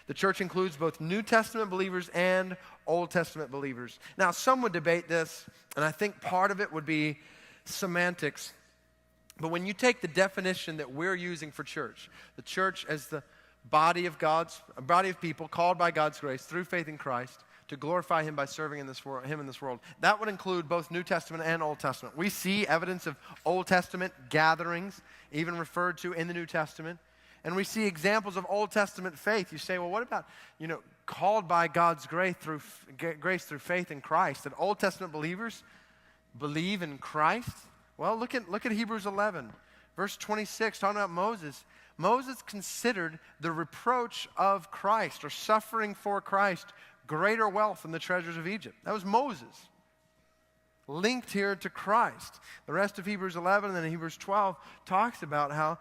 The church includes both New Testament believers and Old Testament believers. Now, some would debate this, and I think part of it would be semantics. But when you take the definition that we're using for church, the church as the body of people called by God's grace through faith in Christ to glorify Him by serving in this world, Him in this world, that would include both New Testament and Old Testament. We see evidence of Old Testament gatherings, even referred to in the New Testament. And we see examples of Old Testament faith. You say, well, what about, called by God's grace through faith in Christ? That Old Testament believers believe in Christ? Well, look at Hebrews 11, verse 26, talking about Moses. Moses considered the reproach of Christ, or suffering for Christ, greater wealth than the treasures of Egypt. That was Moses, linked here to Christ. The rest of Hebrews 11 and then Hebrews 12 talks about how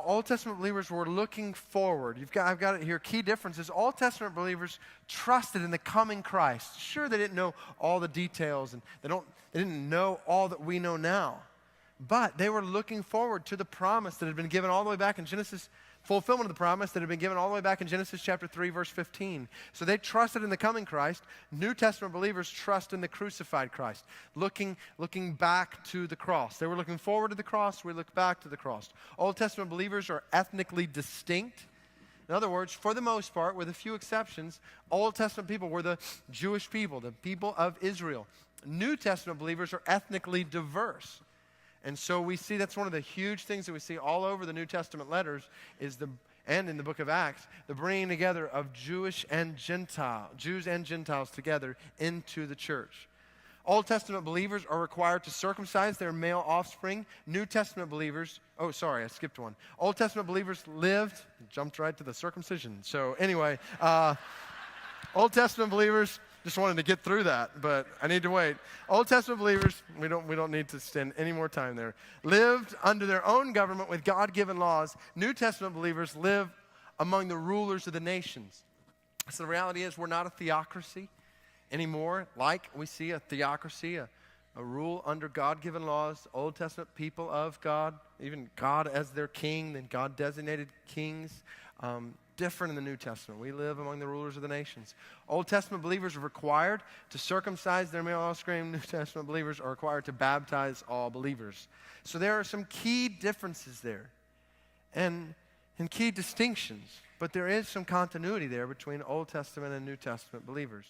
Old Testament believers were looking forward. I've got it here. Key differences. Old Testament believers trusted in the coming Christ. Sure, they didn't know all the details, and they didn't know all that we know now. But they were looking forward to the promise that had been given all the way back in Genesis, fulfillment of the promise that had been given all the way back in Genesis chapter 3, verse 15. So they trusted in the coming Christ. New Testament believers trust in the crucified Christ, looking back to the cross. They were looking forward to the cross. We look back to the cross. Old Testament believers are ethnically distinct. In other words, for the most part, with a few exceptions, Old Testament people were the Jewish people, the people of Israel. New Testament believers are ethnically diverse. And so we see that's one of the huge things that we see all over the New Testament letters and in the book of Acts, the bringing together of Jews and Gentiles together into the church. Old Testament believers are required to circumcise their male offspring. New Testament believers, I skipped one. Old Testament believers jumped right to the circumcision. So anyway, Old Testament believers, just wanted to get through that, but I need to wait. Old Testament believers, we don't need to spend any more time there, lived under their own government with God-given laws. New Testament believers live among the rulers of the nations. So the reality is we're not a theocracy anymore, like we see a theocracy, a rule under God-given laws. Old Testament people of God, even God as their king, then God-designated kings. Different in the New Testament. We live among the rulers of the nations. Old Testament believers are required to circumcise their male offspring. New Testament believers are required to baptize all believers. So there are some key differences there and key distinctions, but there is some continuity there between Old Testament and New Testament believers.